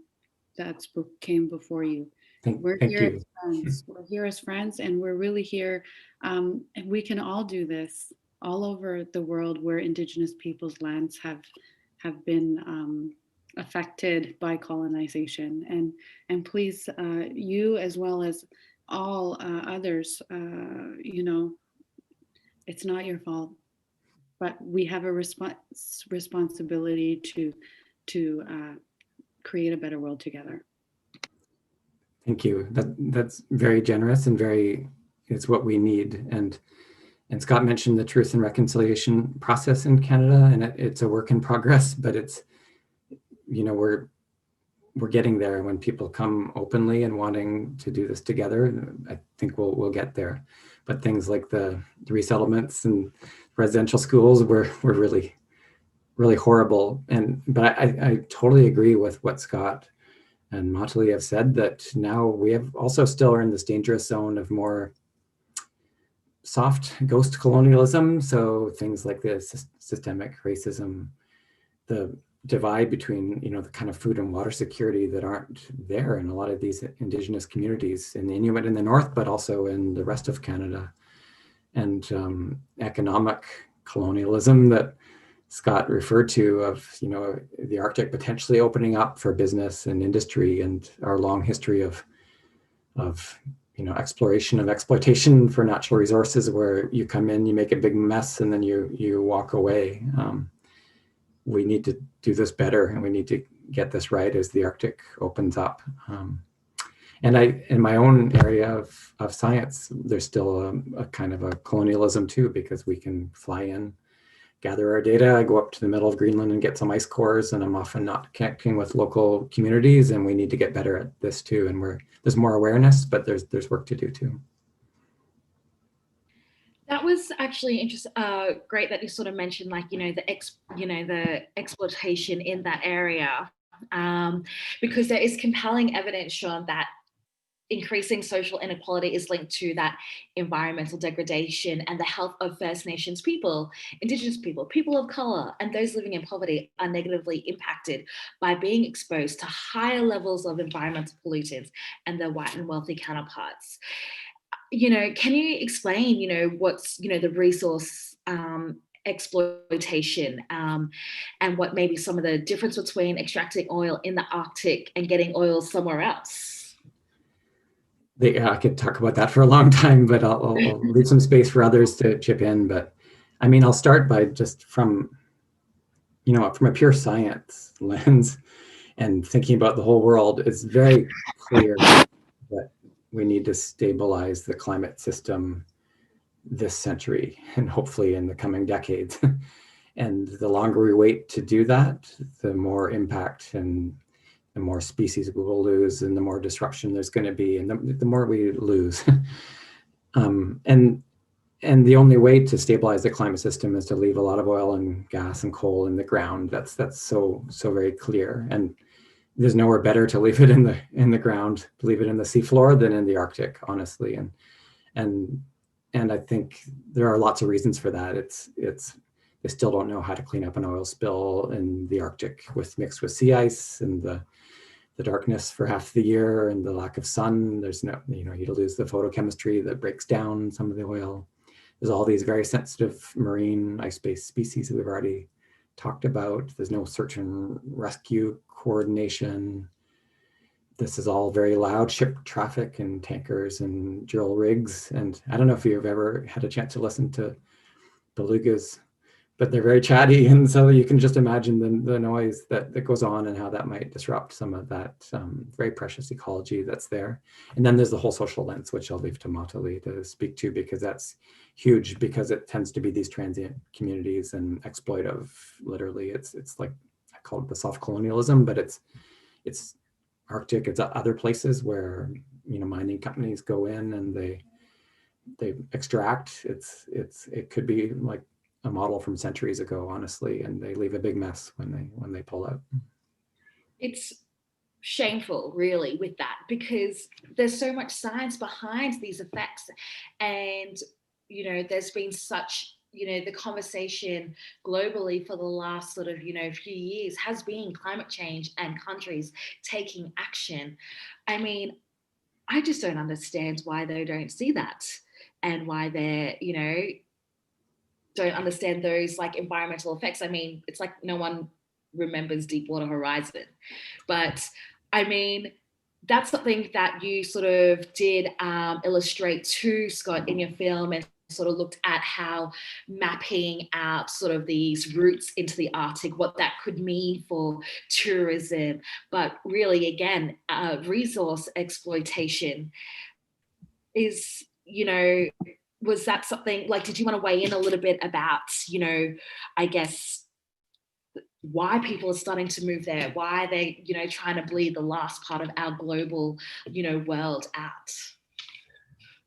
that came before you. We're here as friends. We're here as friends, and we're really here. And we can all do this all over the world where Indigenous peoples' lands have been affected by colonization. And please, you as well as all others, it's not your fault. But we have a responsibility to create a better world together.
Thank you. That's very generous and it's what we need. And Scott mentioned the Truth and Reconciliation process in Canada, and it's a work in progress, but it's, we're getting there. When people come openly and wanting to do this together, I think we'll get there. But things like the resettlements and residential schools were really, really horrible. But I totally agree with what Scott and Maatalii have said, that now we have also still are in this dangerous zone of more soft ghost colonialism. So things like this systemic racism, the divide between, the kind of food and water security that aren't there in a lot of these Indigenous communities in the Inuit in the north, but also in the rest of Canada, and economic colonialism that Scott referred to, of, the Arctic potentially opening up for business and industry, and our long history of exploration and exploitation for natural resources, where you come in, you make a big mess, and then you walk away. We need to do this better, and we need to get this right as the Arctic opens up. And in my own area of science, there's still a kind of a colonialism too, because we can fly in, gather our data, I go up to the middle of Greenland and get some ice cores, and I'm often not connecting with local communities, and we need to get better at this too. And there's more awareness, but there's work to do too.
That was actually interesting. Great that you sort of mentioned, like, the exploitation in that area, because there is compelling evidence, Shawn, that increasing social inequality is linked to that environmental degradation, and the health of First Nations people, Indigenous people, people of color, and those living in poverty are negatively impacted by being exposed to higher levels of environmental pollutants and their white and wealthy counterparts. Can you explain, what's, the resource exploitation, and what maybe some of the difference between extracting oil in the Arctic and getting oil somewhere else?
I could talk about that for a long time, but I'll leave some space for others to chip in. But I mean, I'll start by just from a pure science lens and thinking about the whole world. It's very clear that we need to stabilize the climate system this century and hopefully in the coming decades. And the longer we wait to do that, the more impact and the more species we will lose and the more disruption there's going to be and the more we lose. And the only way to stabilize the climate system is to leave a lot of oil and gas and coal in the ground. That's so very clear. And there's nowhere better to leave it in the ground, leave it in the seafloor than in the Arctic, honestly. And I think there are lots of reasons for that. They still don't know how to clean up an oil spill in the Arctic mixed with sea ice and the darkness for half the year and the lack of sun. There's no, you lose the photochemistry that breaks down some of the oil. There's all these very sensitive marine ice-based species that we've already talked about. There's no search and rescue coordination. This is all very loud ship traffic and tankers and drill rigs. And I don't know if you've ever had a chance to listen to belugas, but they're very chatty. And so you can just imagine the noise that goes on and how that might disrupt some of that very precious ecology that's there. And then there's the whole social lens, which I'll leave to Maatalii to speak to, because that's huge, because it tends to be these transient communities and exploitive. Literally, it's like, I call it the soft colonialism, but it's Arctic, it's other places where, mining companies go in and they extract. It could be like a model from centuries ago, honestly, and they leave a big mess when they pull out.
It's shameful, really, with that, because there's so much science behind these effects, and there's been such the conversation globally for the last sort of few years has been climate change and countries taking action. I mean, I just don't understand why they don't see that, and why they're don't understand those like environmental effects. I mean, it's like no one remembers Deepwater Horizon, but I mean, that's something that you sort of did illustrate too, Scott, in your film, and sort of looked at how mapping out sort of these routes into the Arctic, what that could mean for tourism, but really, again, resource exploitation is, was that something, like, did you want to weigh in a little bit about, I guess, why people are starting to move there, why they, trying to bleed the last part of our global, world out?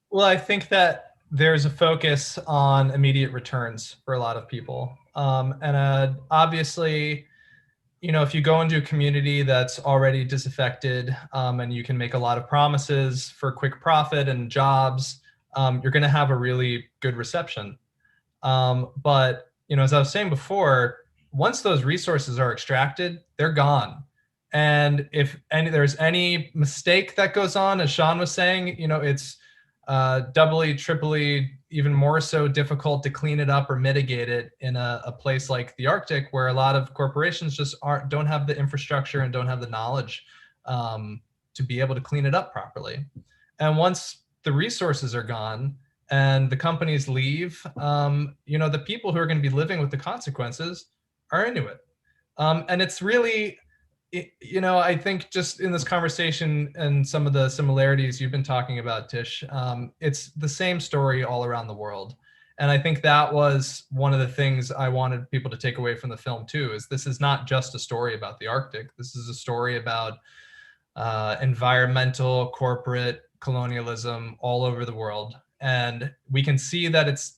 Well, I think that there's a focus on immediate returns for a lot of people. Obviously, if you go into a community that's already disaffected and you can make a lot of promises for quick profit and jobs, you're going to have a really good reception. But, as I was saying before, once those resources are extracted, they're gone. And if there's any mistake that goes on, as Shawn was saying, it's doubly, triply, even more so difficult to clean it up or mitigate it in a place like the Arctic, where a lot of corporations just don't have the infrastructure and don't have the knowledge to be able to clean it up properly. And once the resources are gone and the companies leave, the people who are going to be living with the consequences are Inuit. And it's really, I think just in this conversation and some of the similarities you've been talking about, Tish, it's the same story all around the world. And I think that was one of the things I wanted people to take away from the film too, is this is not just a story about the Arctic. This is a story about environmental, corporate colonialism all over the world. And we can see that it's,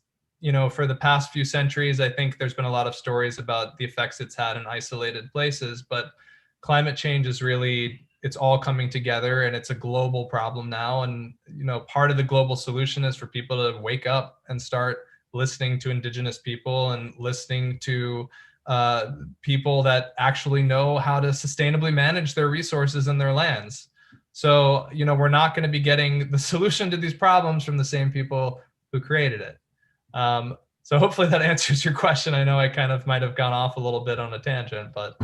for the past few centuries, I think there's been a lot of stories about the effects it's had in isolated places, but climate change is really, it's all coming together, and it's a global problem now. And, part of the global solution is for people to wake up and start listening to Indigenous people and listening to people that actually know how to sustainably manage their resources and their lands. So, we're not going to be getting the solution to these problems from the same people who created it. So hopefully that answers your question. I know I kind of might have gone off a little bit on a tangent, but.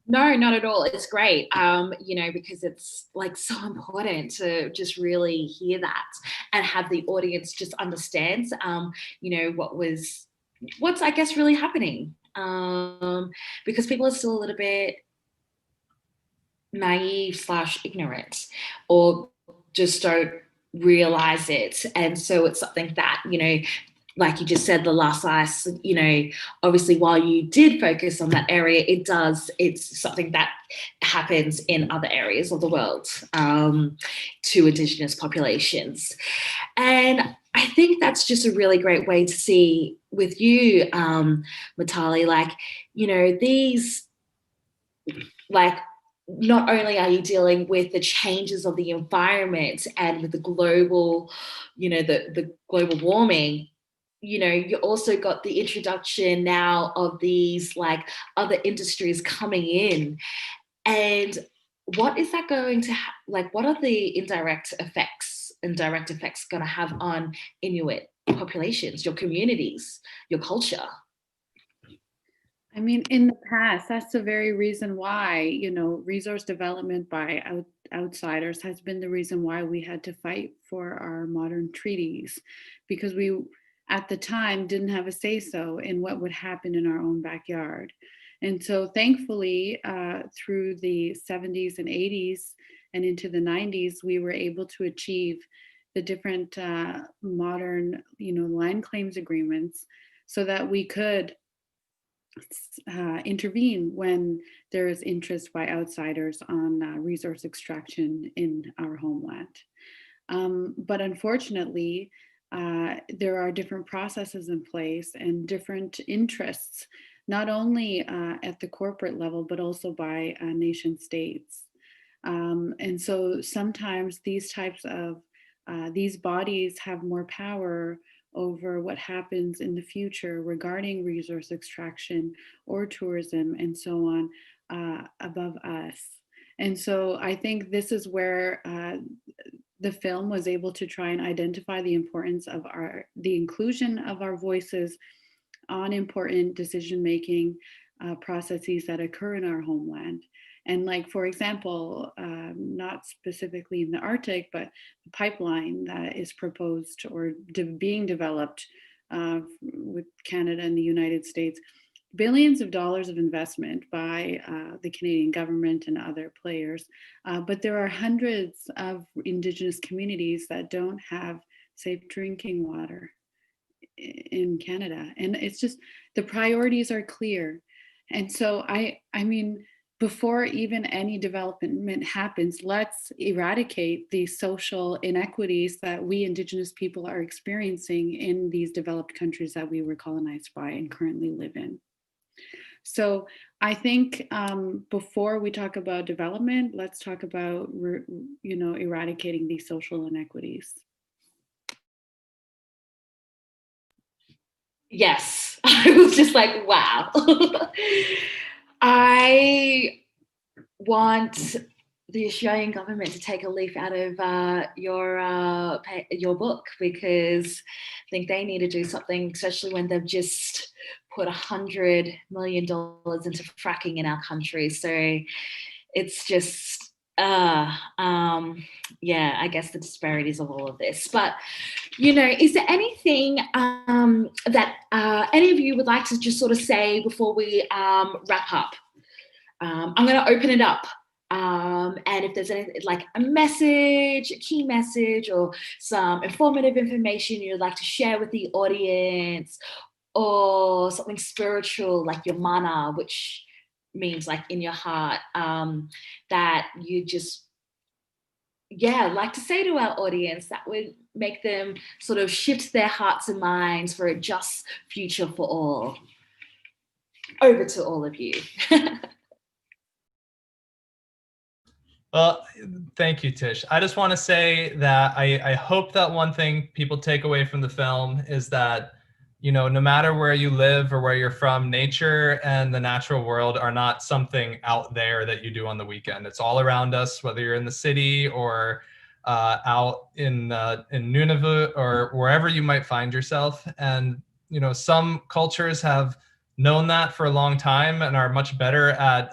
No, not at all. It's great, because it's like so important to just really hear that and have the audience just understand, what's I guess really happening, because people are still a little bit naive/ignorant, or just don't realize it. And so it's something that, like you just said, the last ice, obviously while you did focus on that area, it's something that happens in other areas of the world, to Indigenous populations. And I think that's just a really great way to see with you, Maatalii, these, not only are you dealing with the changes of the environment and with the global, the global warming, you also got the introduction now of these other industries coming in. And what is that going to what are the indirect effects going to have on Inuit populations, your communities, your culture?
I mean, in the past, that's the very reason why, resource development by outsiders has been the reason why we had to fight for our modern treaties, because we, at the time, didn't have a say-so in what would happen in our own backyard. And so thankfully, through the 70s and 80s and into the 90s, we were able to achieve the different modern, land claims agreements so that we could intervene when there is interest by outsiders on resource extraction in our homeland. But unfortunately, there are different processes in place and different interests, not only at the corporate level, but also by nation states. And so sometimes these types of, these bodies have more power over what happens in the future regarding resource extraction or tourism and so on above us. And so I think this is where the film was able to try and identify the importance of the inclusion of our voices on important decision-making processes that occur in our homeland. And for example, not specifically in the Arctic, but the pipeline that is proposed or being developed with Canada and the United States, billions of dollars of investment by the Canadian government and other players. But there are hundreds of Indigenous communities that don't have safe drinking water in Canada. And it's just, the priorities are clear. And so I mean, before even any development happens, let's eradicate the social inequities that we Indigenous people are experiencing in these developed countries that we were colonized by and currently live in. So I think before we talk about development, let's talk about, eradicating these social inequities.
Yes, I was just like, wow. I want the Australian government to take a leaf out of your book, because I think they need to do something, especially when they've just put $100 million into fracking in our country. So it's just, I guess the disparities of all of this. But, is there anything that any of you would like to just sort of say before we wrap up? I'm going to open it up. And if there's anything a message, a key message, or some informative information you'd like to share with the audience, or something spiritual like your mana, which means in your heart, that you just, like to say to our audience that would make them sort of shift their hearts and minds for a just future for all. Over to all of you.
Well, thank you, Tish. I just want to say that I hope that one thing people take away from the film is that, no matter where you live or where you're from, nature and the natural world are not something out there that you do on the weekend. It's all around us, whether you're in the city or out in Nunavut or wherever you might find yourself. And some cultures have known that for a long time and are much better at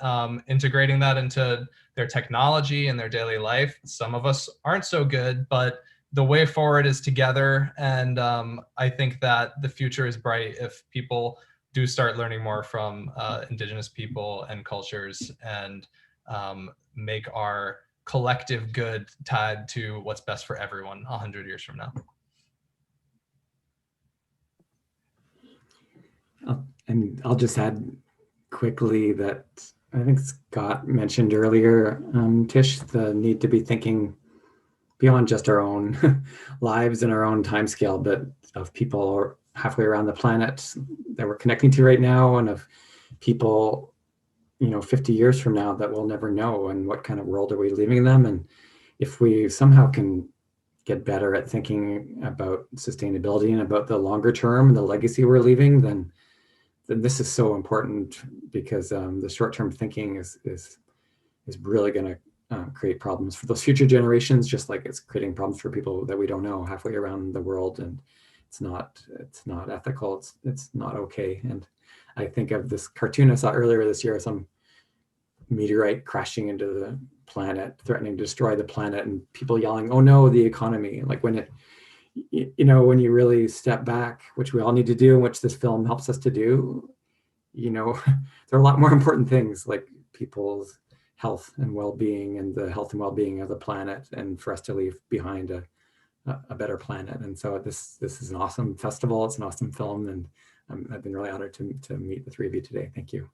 integrating that into their technology and their daily life. Some of us aren't so good, but the way forward is together. And I think that the future is bright if people do start learning more from Indigenous people and cultures, and make our collective good tied to what's best for everyone 100 years from now.
And I'll just add quickly that I think Scott mentioned earlier, Tish, the need to be thinking beyond just our own lives and our own timescale, but of people halfway around the planet that we're connecting to right now, and of people, 50 years from now that we'll never know, and what kind of world are we leaving them. And if we somehow can get better at thinking about sustainability and about the longer term and the legacy we're leaving, then this is so important, because the short-term thinking is really going to create problems for those future generations, just like it's creating problems for people that we don't know halfway around the world. And it's not ethical. It's not okay. And I think of this cartoon I saw earlier this year, some meteorite crashing into the planet, threatening to destroy the planet, and people yelling, "Oh no, the economy!" Like when when you really step back, which we all need to do, and which this film helps us to do, there are a lot more important things, like people's health and well-being, and the health and well-being of the planet, and for us to leave behind a better planet. And so this is an awesome festival. It's an awesome film, and I've been really honored to meet the three of you today. Thank you.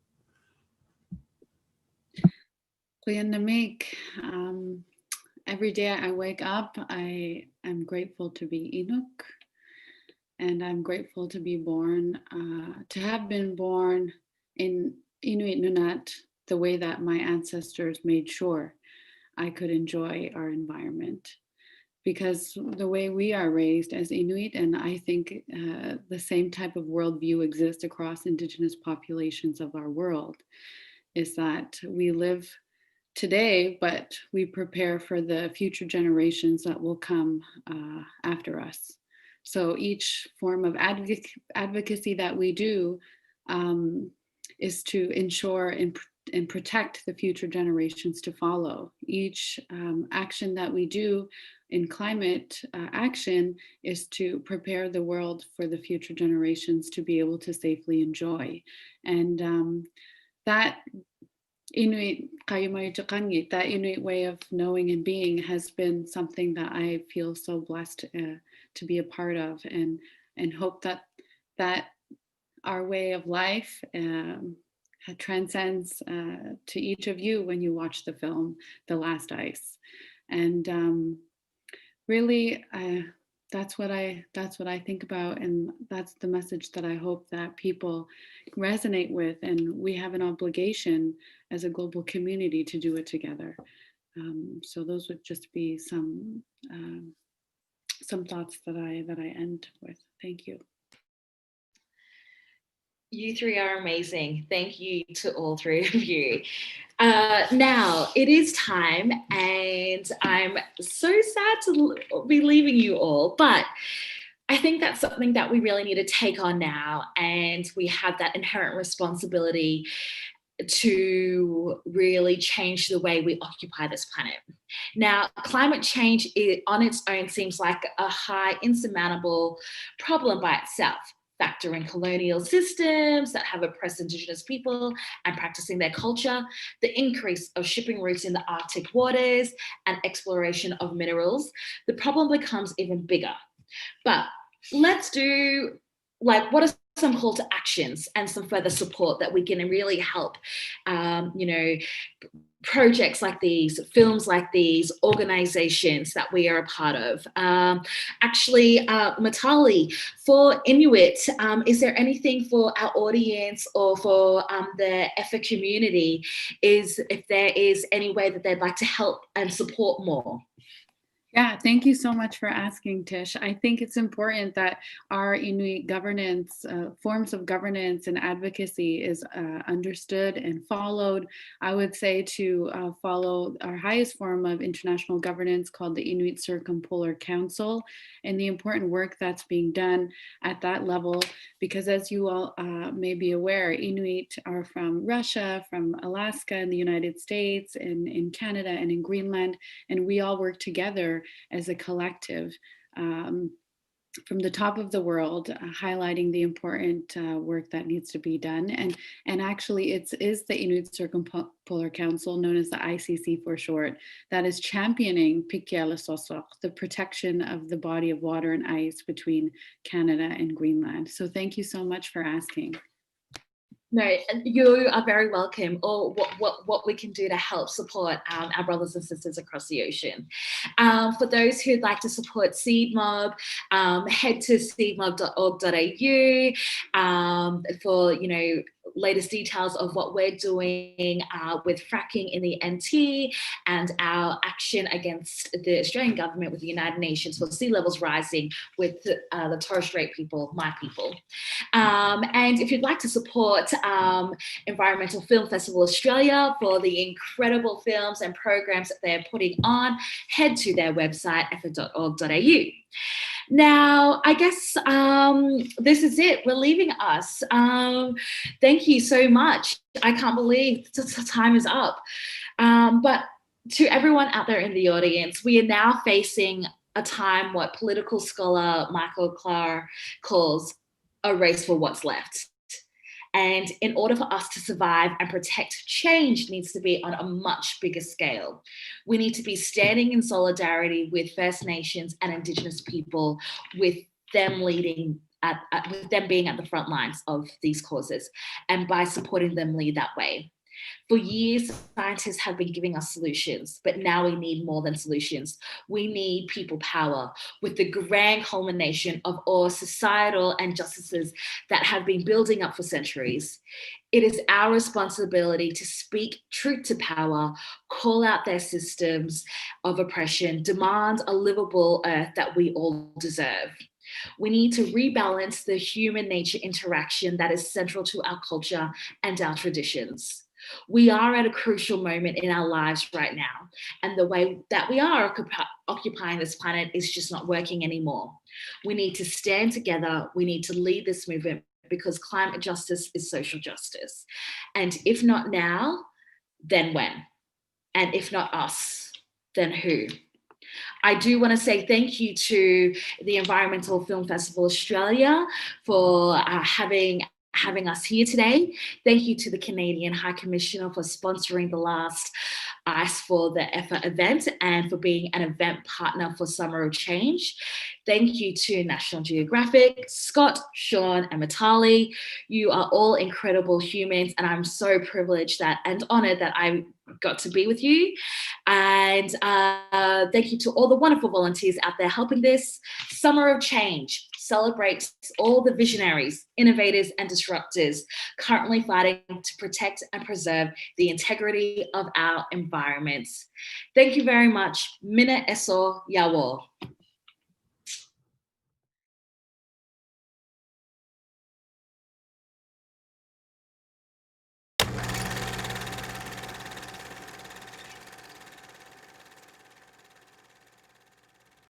Every day I wake up, I am grateful to be Inuk, and I'm grateful to be born, to have been born in Inuit Nunat, the way that my ancestors made sure I could enjoy our environment. Because the way we are raised as Inuit, and I think the same type of worldview exists across Indigenous populations of our world, is that we live today, but we prepare for the future generations that will come after us. So each form of advocacy that we do is to ensure and protect the future generations to follow. Each action that we do in climate action is to prepare the world for the future generations to be able to safely enjoy. And that Inuit that Inuit way of knowing and being has been something that I feel so blessed to be a part of, and hope that our way of life transcends to each of you when you watch the film The Last Ice. And really that's what I think about, and that's the message that I hope that people resonate with, and we have an obligation as a global community to do it together. So those would just be some thoughts that I end with. Thank you.
You three are amazing. Thank you to all three of you. Now it is time, and I'm so sad to be leaving you all, but I think that's something that we really need to take on now, and we have that inherent responsibility to really change the way we occupy this planet. Now, climate change on its own seems like a high, insurmountable problem by itself. Factor in colonial systems that have oppressed Indigenous people and practicing their culture, the increase of shipping routes in the Arctic waters, and exploration of minerals, the problem becomes even bigger. But let's do, what are some call to actions and some further support that we can really help, projects like these, films like these, organizations that we are a part of. Maatalii, for Inuit, is there anything for our audience or for the EFFA community, if there is any way that they'd like to help and support more?
Yeah, thank you so much for asking, Tish. I think it's important that our Inuit governance, forms of governance and advocacy is understood and followed. I would say to follow our highest form of international governance called the Inuit Circumpolar Council and the important work that's being done at that level. Because as you all may be aware, Inuit are from Russia, from Alaska, and the United States, and in Canada and in Greenland, and we all work together as a collective from the top of the world, highlighting the important work that needs to be done. And actually, it is the Inuit Circumpolar Council, known as the ICC for short, that is championing Pikialasosok, the protection of the body of water and ice between Canada and Greenland. So thank you so much for asking.
No, you are very welcome, or what we can do to help support our brothers and sisters across the ocean. For those who'd like to support SeedMob, head to seedmob.org.au for, latest details of what we're doing with fracking in the NT and our action against the Australian government with the United Nations for sea levels rising with the Torres Strait people, my people. And if you'd like to support Environmental Film Festival Australia for the incredible films and programs that they're putting on, head to their website, effa.org.au. Now, I guess this is it. We're leaving us. Thank you so much. I can't believe the time is up. But to everyone out there in the audience, we are now facing a time what political scholar Michael Clark calls a race for what's left. And in order for us to survive and protect, change needs to be on a much bigger scale. We need to be standing in solidarity with First Nations and Indigenous people, with them leading, with them being at the front lines of these causes, and by supporting them lead that way. For years, scientists have been giving us solutions, but now we need more than solutions. We need people power with the grand culmination of all societal injustices that have been building up for centuries. It is our responsibility to speak truth to power, call out their systems of oppression, demand a livable earth that we all deserve. We need to rebalance the human nature interaction that is central to our culture and our traditions. We are at a crucial moment in our lives right now, and the way that we are occupying this planet is just not working anymore. We need to stand together. We need to lead this movement because climate justice is social justice. And if not now, then when? And if not us, then who? I do want to say thank you to the Environmental Film Festival Australia for having us here today. Thank you to the Canadian High Commissioner for sponsoring the last ICE for the EFFA event and for being an event partner for Summer of Change. Thank you to National Geographic, Scott, Shawn, and Maatalii. You are all incredible humans, and I'm so privileged and honored that I got to be with you. And thank you to all the wonderful volunteers out there helping this. Summer of Change celebrates all the visionaries, innovators, and disruptors currently fighting to protect and preserve the integrity of our environments. Thank you very much. Mina Eso Yawo.